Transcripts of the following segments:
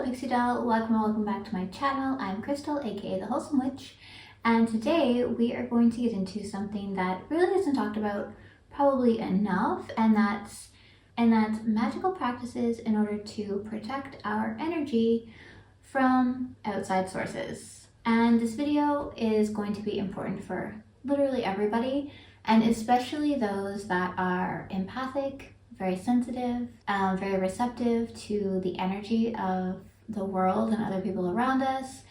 Pixie Doll? Welcome back to my channel. I'm Crystal, aka the Wholesome Witch, and today we are going to get into something that really isn't talked about probably enough, and that's magical practices in order to protect our energy from outside sources. And this video is going to be important for literally everybody, and especially those that are empathic, very sensitive, very receptive to the energy of the world and other people around us.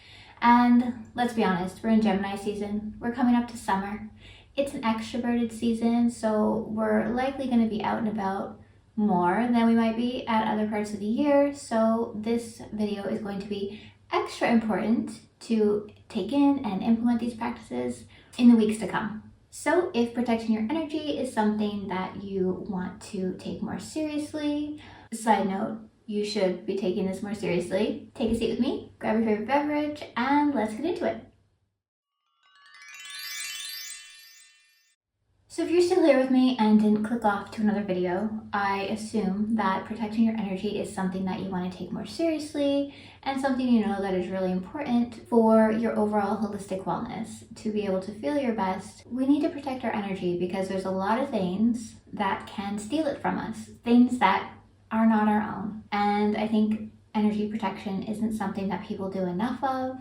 And let's be honest, we're in Gemini season. We're coming up to summer. It's an extroverted season, so we're likely going to be out and about more than we might be at other parts of the year. So this video is going to be extra important to take in and implement these practices in the weeks to come. So if protecting your energy is something that you want to take more seriously, side note, you should be taking this more seriously. Take a seat with me, grab your favorite beverage, and let's get into it. So if you're still here with me and didn't click off to another video, I assume that protecting your energy is something that you want to take more seriously and something you know that is really important for your overall holistic wellness. To be able to feel your best, we need to protect our energy because there's a lot of things that can steal it from us, things that are not our own. And I think energy protection isn't something that people do enough of.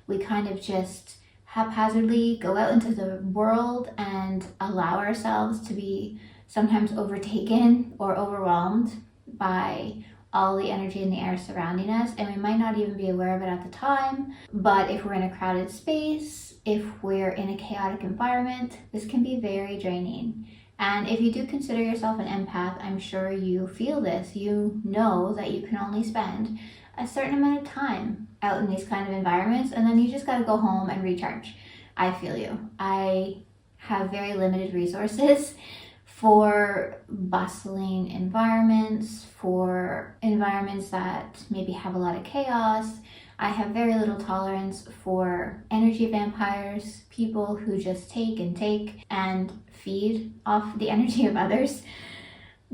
We kind of just haphazardly go out into the world and allow ourselves to be sometimes overtaken or overwhelmed by all the energy in the air surrounding us, and we might not even be aware of it at the time. But if we're in a crowded space, if we're in a chaotic environment, this can be very draining. And if you do consider yourself an empath, I'm sure you feel this. You know that you can only spend a certain amount of time out in these kind of environments, and then you just got to go home and recharge. I feel you. I have very limited resources for bustling environments, for environments that maybe have a lot of chaos. I have very little tolerance for energy vampires, people who just take and feed off the energy of others.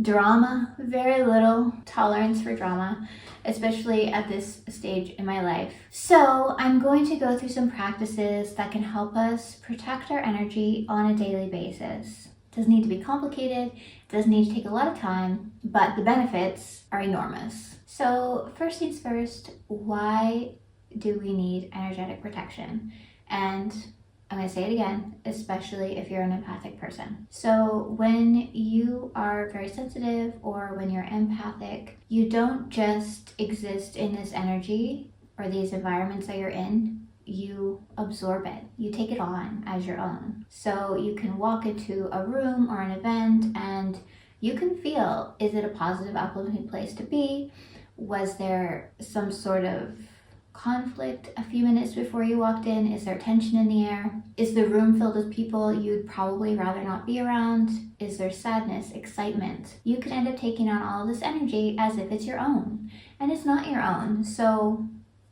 Drama, very little tolerance for drama, especially at this stage in my life. So I'm going to go through some practices that can help us protect our energy on a daily basis. It doesn't need to be complicated, it doesn't need to take a lot of time, but the benefits are enormous. So first things first, why do we need energetic protection? And I'm going to say it again, especially if you're an empathic person. So when you are very sensitive or when you're empathic, you don't just exist in this energy or these environments that you're in, you absorb it. You take it on as your own. So you can walk into a room or an event and you can feel, is it a positive, uplifting place to be? Was there some sort of conflict a few minutes before you walked in? Is there tension in the air? Is the room filled with people you'd probably rather not be around? Is there sadness, excitement? You can end up taking on all of this energy as if it's your own, and it's not your own. So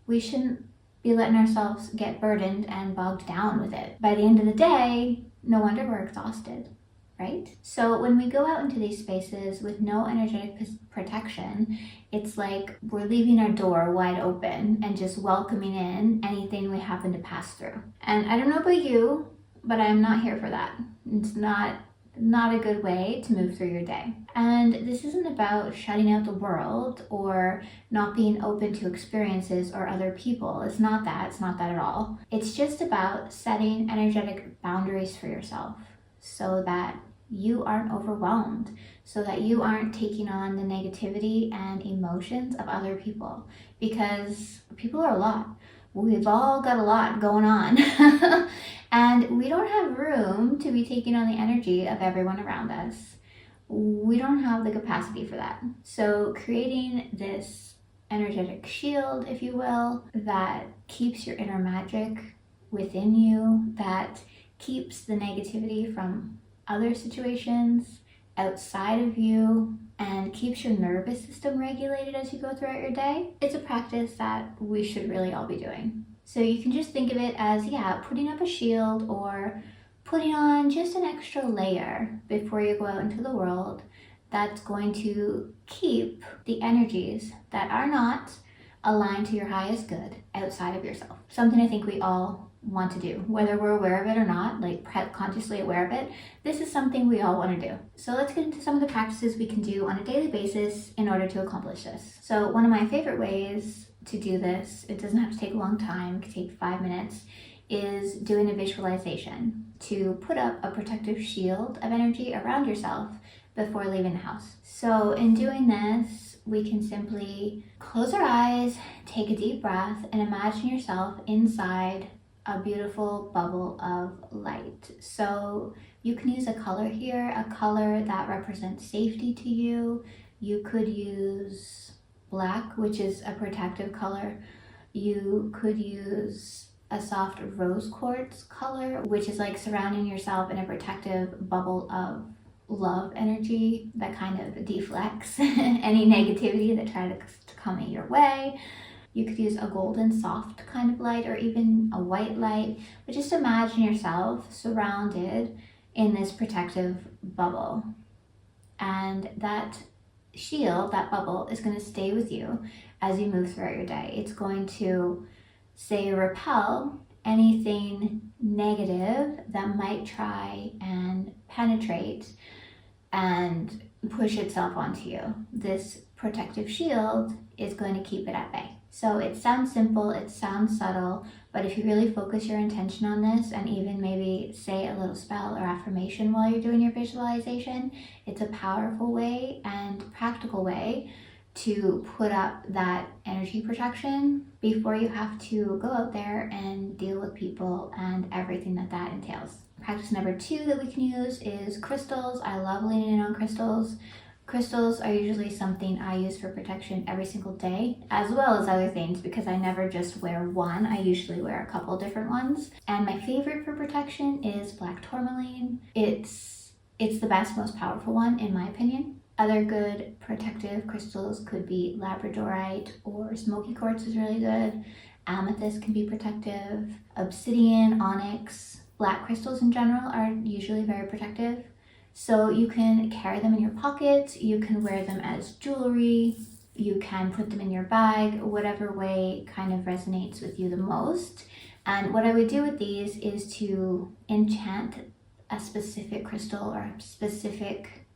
we shouldn't be letting ourselves get burdened and bogged down with it. By the end of the day, no wonder we're exhausted, right? So when we go out into these spaces with no energetic protection, it's like we're leaving our door wide open and just welcoming in anything we happen to pass through. And I don't know about you, but I'm not here for that. It's not a good way to move through your day. And this isn't about shutting out the world or not being open to experiences or other people. It's not that at all. It's just about setting energetic boundaries for yourself so that you aren't overwhelmed, so that you aren't taking on the negativity and emotions of other people, because people are a lot. We've all got a lot going on and we don't have room to be taking on the energy of everyone around us. We don't have the capacity for that. So creating this energetic shield, if you will, that keeps your inner magic within you, that keeps the negativity from other situations outside of you, and keeps your nervous system regulated as you go throughout your day. It's a practice that we should really all be doing. So you can just think of it as, putting up a shield or putting on just an extra layer before you go out into the world that's going to keep the energies that are not align to your highest good outside of yourself. Something I think we all want to do, whether we're aware of it or not, like consciously aware of it. This is something we all want to do. So let's get into some of the practices we can do on a daily basis in order to accomplish this. So one of my favorite ways to do this, it doesn't have to take a long time, it can take 5 minutes, is doing a visualization to put up a protective shield of energy around yourself before leaving the house. So in doing this, we can simply close our eyes, take a deep breath, and imagine yourself inside a beautiful bubble of light. So you can use a color here, a color that represents safety to you. You could use black, which is a protective color. You could use a soft rose quartz color, which is like surrounding yourself in a protective bubble of love energy that kind of deflects any negativity that tries to come in your way. You could use a golden soft kind of light or even a white light, but just imagine yourself surrounded in this protective bubble. And that shield, that bubble, is going to stay with you as you move throughout your day. It's going to, say, repel anything negative that might try and penetrate and push itself onto you. This protective shield is going to keep it at bay. So it sounds simple, it sounds subtle, but if you really focus your intention on this and even maybe say a little spell or affirmation while you're doing your visualization, it's a powerful way and practical way to put up that energy protection before you have to go out there and deal with people and everything that that entails. Practice number 2 that we can use is crystals. I love leaning in on crystals. Crystals are usually something I use for protection every single day, as well as other things, because I never just wear one. I usually wear a couple different ones. And my favorite for protection is black tourmaline. It's the best, most powerful one in my opinion. Other good protective crystals could be labradorite, or smoky quartz is really good. Amethyst can be protective. Obsidian, onyx, black crystals in general are usually very protective. So you can carry them in your pockets, you can wear them as jewelry, you can put them in your bag, whatever way kind of resonates with you the most. And what I would do with these is to enchant a specific crystal or a specific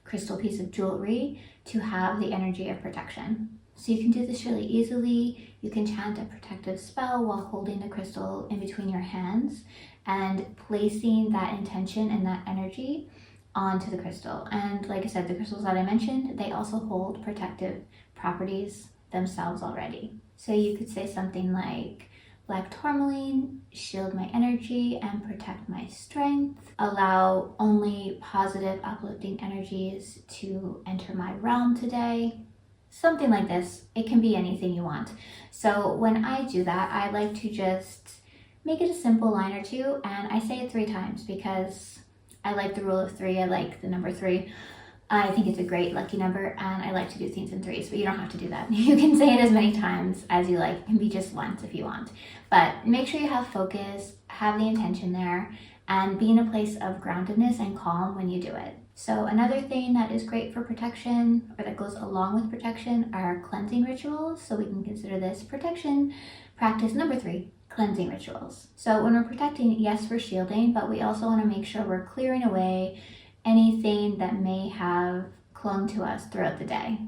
crystal piece of jewelry to have the energy of protection. So you can do this really easily. You can chant a protective spell while holding the crystal in between your hands and placing that intention and that energy onto the crystal. And like I said, the crystals that I mentioned, they also hold protective properties themselves already. So you could say something like, black tourmaline, shield my energy and protect my strength. Allow only positive, uplifting energies to enter my realm today. Something like this. It can be anything you want. So when I do that, I like to just make it a simple line or two, and I say it 3 times because I like the rule of 3. I like the number 3. I think it's a great lucky number, and I like to do things in 3s, but you don't have to do that. You can say it as many times as you like. It can be just once if you want. But make sure you have focus, have the intention there, and be in a place of groundedness and calm when you do it. So another thing that is great for protection, or that goes along with protection, are cleansing rituals. So we can consider this protection practice number 3, cleansing rituals. So when we're protecting, yes, we're shielding, but we also want to make sure we're clearing away anything that may have clung to us throughout the day,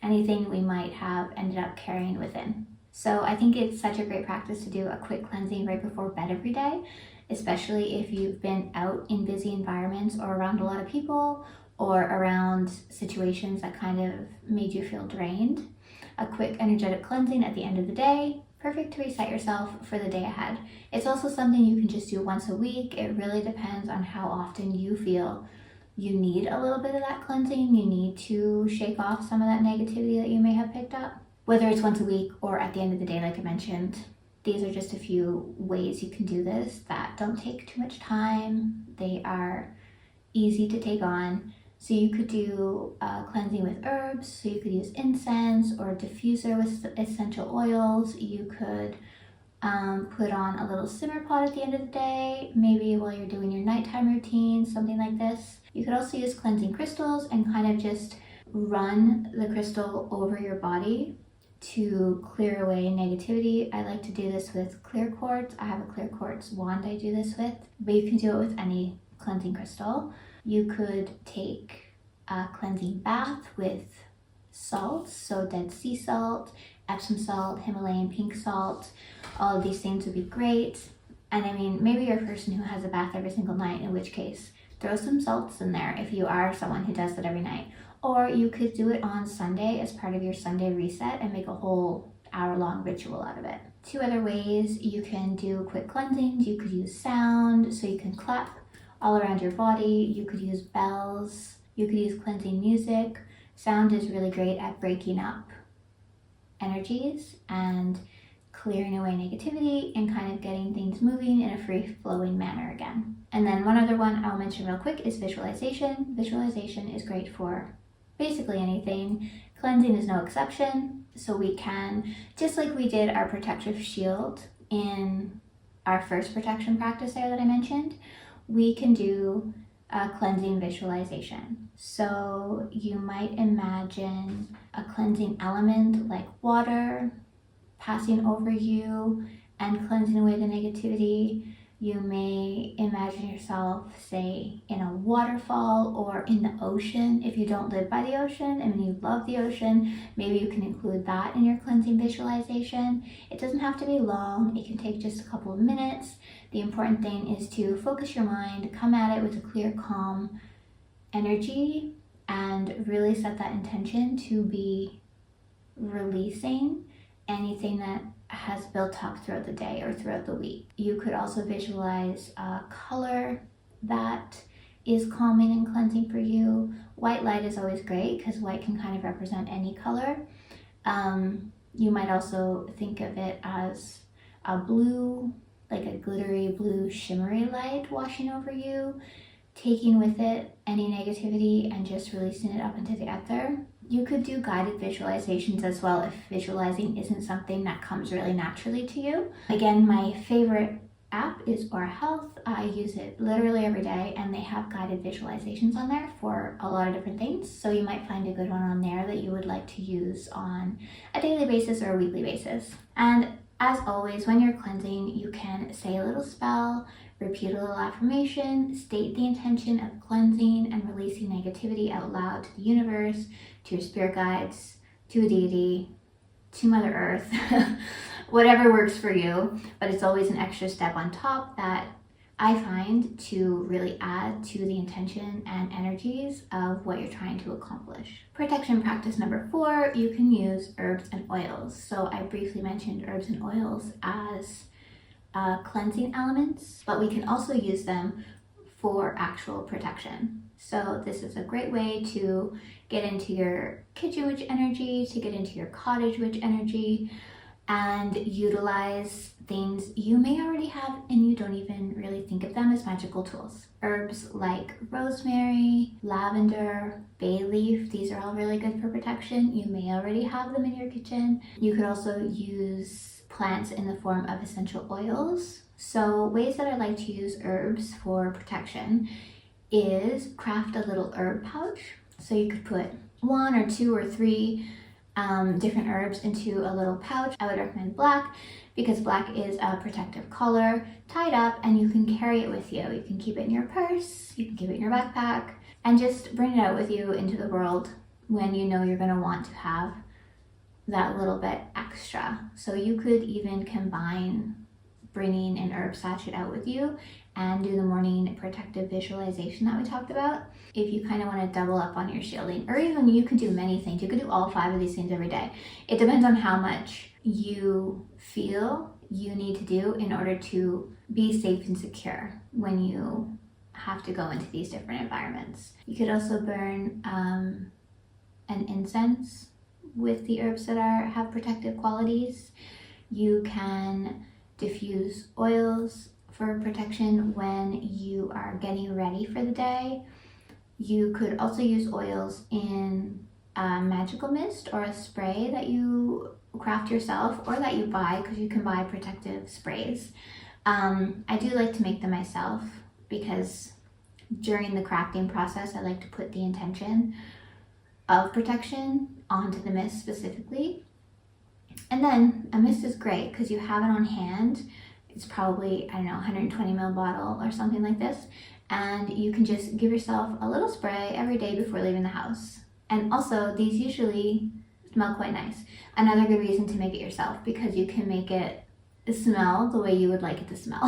anything we might have ended up carrying within. So I think it's such a great practice to do a quick cleansing right before bed every day, especially if you've been out in busy environments or around a lot of people or around situations that kind of made you feel drained. A quick energetic cleansing at the end of the day, perfect to reset yourself for the day ahead. It's also something you can just do once a week. It really depends on how often you feel you need a little bit of that cleansing. You need to shake off some of that negativity that you may have picked up. Whether it's once a week or at the end of the day, like I mentioned, these are just a few ways you can do this that don't take too much time. They are easy to take on. So you could do cleansing with herbs. So you could use incense or a diffuser with essential oils. You could put on a little simmer pot at the end of the day, maybe while you're doing your nighttime routine, something like this. You could also use cleansing crystals and kind of just run the crystal over your body to clear away negativity. I like to do this with clear quartz. I have a clear quartz wand I do this with, but you can do it with any cleansing crystal. You could take a cleansing bath with salts, so Dead Sea salt, Epsom salt, Himalayan pink salt. All of these things would be great. And I mean, maybe you're a person who has a bath every single night, in which case throw some salts in there if you are someone who does that every night. Or you could do it on Sunday as part of your Sunday reset and make a whole hour-long ritual out of it. 2 other ways you can do quick cleansings. You could use sound, so you can clap all around your body. You could use bells. You could use cleansing music. Sound is really great at breaking up energies and clearing away negativity and kind of getting things moving in a free-flowing manner again. And then one other one I'll mention real quick is visualization. Visualization is great for basically anything. Cleansing is no exception. So we can, just like we did our protective shield in our first protection practice there that I mentioned, we can do a cleansing visualization. So you might imagine a cleansing element like water passing over you and cleansing away the negativity. You may imagine yourself, say, in a waterfall or in the ocean. If you don't live by the ocean and you love the ocean, maybe you can include that in your cleansing visualization. It doesn't have to be long. It can take just a couple of minutes. The important thing is to focus your mind, come at it with a clear, calm energy, and really set that intention to be releasing anything that has built up throughout the day or throughout the week. You could also visualize a color that is calming and cleansing for you. White light is always great because white can kind of represent any color. You might also think of it as a blue, like a glittery blue shimmery light washing over you, taking with it any negativity and just releasing it up into the ether. You could do guided visualizations as well if visualizing isn't something that comes really naturally to you. Again, my favorite app is Aura Health. I use it literally every day, and they have guided visualizations on there for a lot of different things. So you might find a good one on there that you would like to use on a daily basis or a weekly basis. And as always, when you're cleansing, you can say a little spell, repeat a little affirmation, state the intention of cleansing and releasing negativity out loud to the universe, to your spirit guides, to a deity, to Mother Earth, whatever works for you. But it's always an extra step on top that I find to really add to the intention and energies of what you're trying to accomplish. Protection practice number 4, you can use herbs and oils. So I briefly mentioned herbs and oils as cleansing elements, but we can also use them for actual protection. So this is a great way to get into your kitchen witch energy, to get into your cottage witch energy, and utilize things you may already have and you don't even really think of them as magical tools. Herbs like rosemary, lavender, bay leaf, these are all really good for protection. You may already have them in your kitchen. You could also use plants in the form of essential oils. So ways that I like to use herbs for protection is craft a little herb pouch. So you could put 1 or 2 or 3 different herbs into a little pouch. I would recommend black because black is a protective color, tied up, and you can carry it with you. You can keep it in your purse, you can keep it in your backpack, and just bring it out with you into the world when you know you're going to want to have that little bit extra. So you could even combine bringing an herb sachet out with you and do the morning protective visualization that we talked about. If you kind of want to double up on your shielding, or even you could do many things. You could do all 5 of these things every day. It depends on how much you feel you need to do in order to be safe and secure when you have to go into these different environments. You could also burn an incense with the herbs that have protective qualities. You can diffuse oils for protection when you are getting ready for the day. You could also use oils in a magical mist or a spray that you craft yourself or that you buy, because you can buy protective sprays. I do like to make them myself because during the crafting process I like to put the intention of protection onto the mist specifically. And then a mist is great because you have it on hand. It's probably, I don't know, 120 ml bottle or something like this. And you can just give yourself a little spray every day before leaving the house. And also, these usually smell quite nice. Another good reason to make it yourself, because you can make it smell the way you would like it to smell.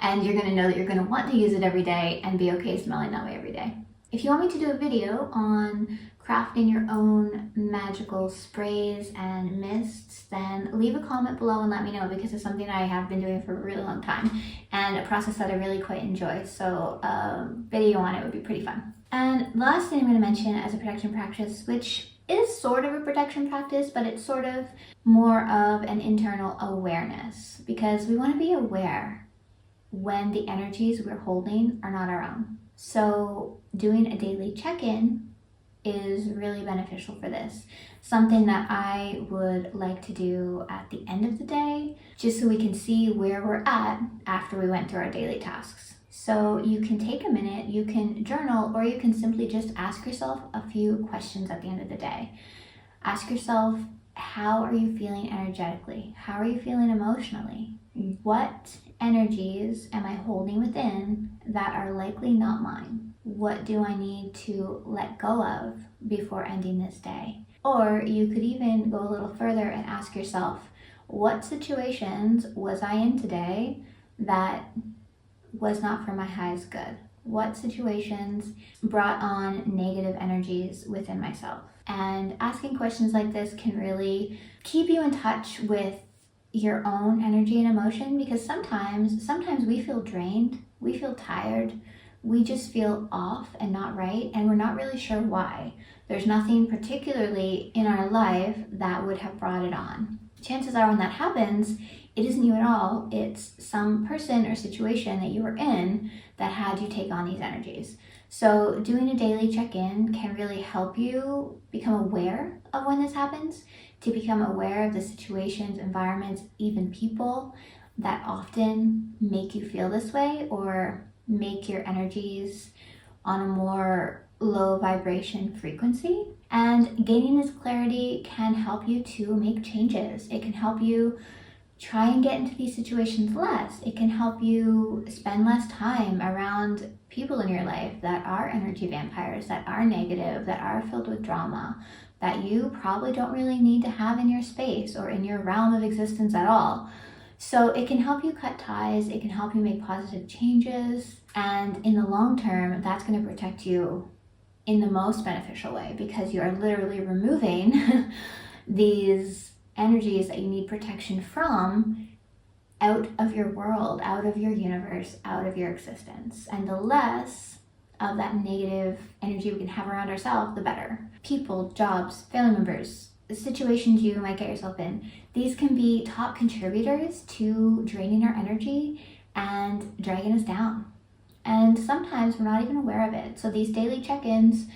And you're gonna know that you're gonna want to use it every day and be okay smelling that way every day. If you want me to do a video on crafting your own magical sprays and mists, then leave a comment below and let me know, because it's something I have been doing for a really long time and a process that I really quite enjoy. So a video on it would be pretty fun. And the last thing I'm going to mention as a protection practice, which is sort of a protection practice, but it's sort of more of an internal awareness, because we want to be aware when the energies we're holding are not our own. So doing a daily check-in is really beneficial for this. Something that I would like to do at the end of the day, just so we can see where we're at after we went through our daily tasks. So you can take a minute, you can journal, or you can simply just ask yourself a few questions at the end of the day. Ask yourself, how are you feeling energetically? How are you feeling emotionally? What energies am I holding within that are likely not mine? What do I need to let go of before ending this day? Or you could even go a little further and ask yourself, what situations was I in today that was not for my highest good? What situations brought on negative energies within myself? And asking questions like this can really keep you in touch with your own energy and emotion, because sometimes we feel drained, we feel tired, we just feel off and not right, and we're not really sure why. There's nothing particularly in our life that would have brought it on. Chances are when that happens, it isn't you at all, it's some person or situation that you were in that had you take on these energies. So doing a daily check-in can really help you become aware of when this happens, to become aware of the situations, environments, even people that often make you feel this way or make your energies on a more low vibration frequency. And gaining this clarity can help you to make changes. It can help you try and get into these situations less. It can help you spend less time around people in your life that are energy vampires, that are negative, that are filled with drama, that you probably don't really need to have in your space or in your realm of existence at all. So it can help you cut ties, it can help you make positive changes, and in the long term, that's going to protect you in the most beneficial way, because you are literally removing these energies that you need protection from out of your world, out of your universe, out of your existence. And the less of that negative energy we can have around ourselves, the better. People, jobs, family members, the situations you might get yourself in, these can be top contributors to draining our energy and dragging us down. And sometimes we're not even aware of it. So these daily check-ins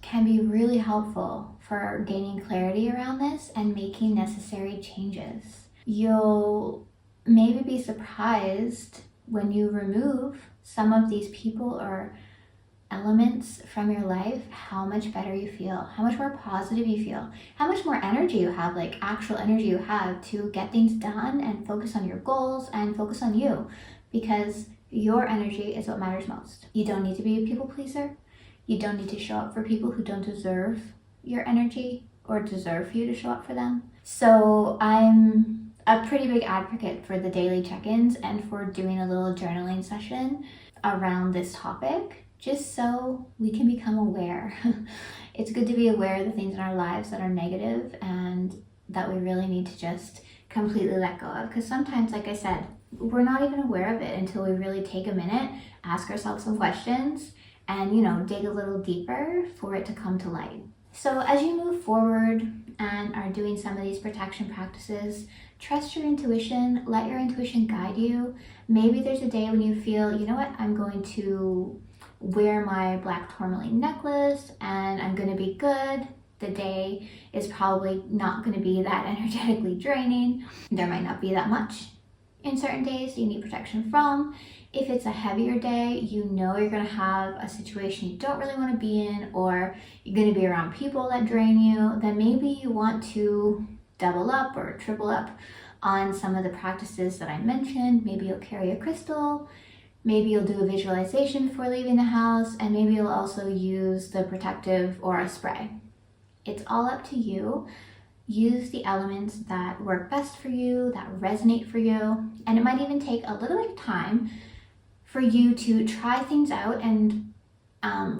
can be really helpful for gaining clarity around this and making necessary changes. You'll maybe be surprised when you remove some of these people or elements from your life, how much better you feel, how much more positive you feel, how much more energy you have, like actual energy you have to get things done and focus on your goals and focus on you, because your energy is what matters most. You don't need to be a people pleaser. You don't need to show up for people who don't deserve your energy or deserve for you to show up for them. So I'm a pretty big advocate for the daily check-ins and for doing a little journaling session around this topic, just so we can become aware. It's good to be aware of the things in our lives that are negative and that we really need to just completely let go of. Because sometimes, like I said, we're not even aware of it until we really take a minute, ask ourselves some questions, and dig a little deeper for it to come to light. So as you move forward and are doing some of these protection practices, trust your intuition, let your intuition guide you. Maybe there's a day when you feel, you know what, I'm going to wear my black tourmaline necklace and I'm going to be good. The day is probably not going to be that energetically draining. There might not be that much in certain days you need protection from. If it's a heavier day, you're going to have a situation you don't really want to be in, or you're going to be around people that drain you, then maybe you want to double up or triple up on some of the practices that I mentioned. Maybe you'll carry a crystal, maybe you'll do a visualization before leaving the house, and maybe you'll also use the protective aura spray. It's all up to you. Use the elements that work best for you, that resonate for you, and it might even take a little bit of time for you to try things out and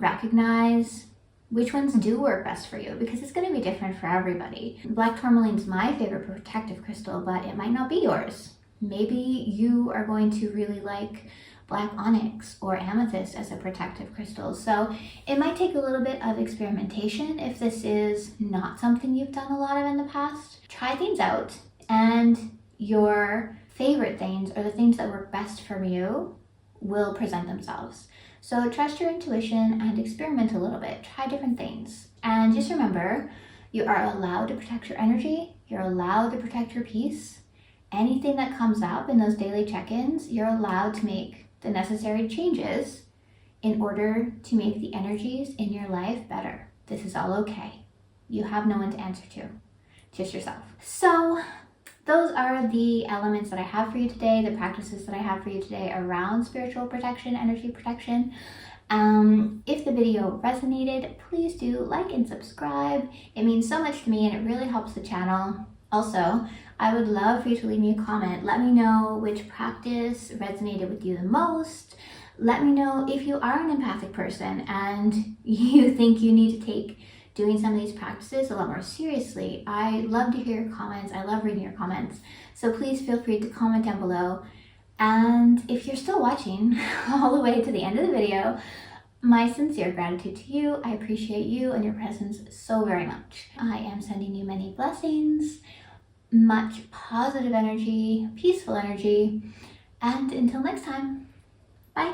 recognize which ones do work best for you, because it's going to be different for everybody. Black tourmaline is my favorite protective crystal, but it might not be yours. Maybe you are going to really like black onyx or amethyst as a protective crystal. So it might take a little bit of experimentation if this is not something you've done a lot of in the past. Try things out, and your favorite things, or the things that work best for you, will present themselves. So trust your intuition and experiment a little bit. Try different things. And just remember, you are allowed to protect your energy. You're allowed to protect your peace. Anything that comes up in those daily check-ins, you're allowed to make the necessary changes in order to make the energies in your life better. This is all okay. You have no one to answer to, just yourself. So those are the elements that I have for you today, the practices that I have for you today around spiritual protection, energy protection. If the video resonated, please do like and subscribe. It means so much to me and it really helps the channel. Also, I would love for you to leave me a comment. Let me know which practice resonated with you the most. Let me know if you are an empathic person and you think you need to take doing some of these practices a lot more seriously. I love to hear your comments. I love reading your comments. So please feel free to comment down below. And if you're still watching all the way to the end of the video, my sincere gratitude to you. I appreciate you and your presence so very much. I am sending you many blessings, much positive energy, peaceful energy, and until next time, bye.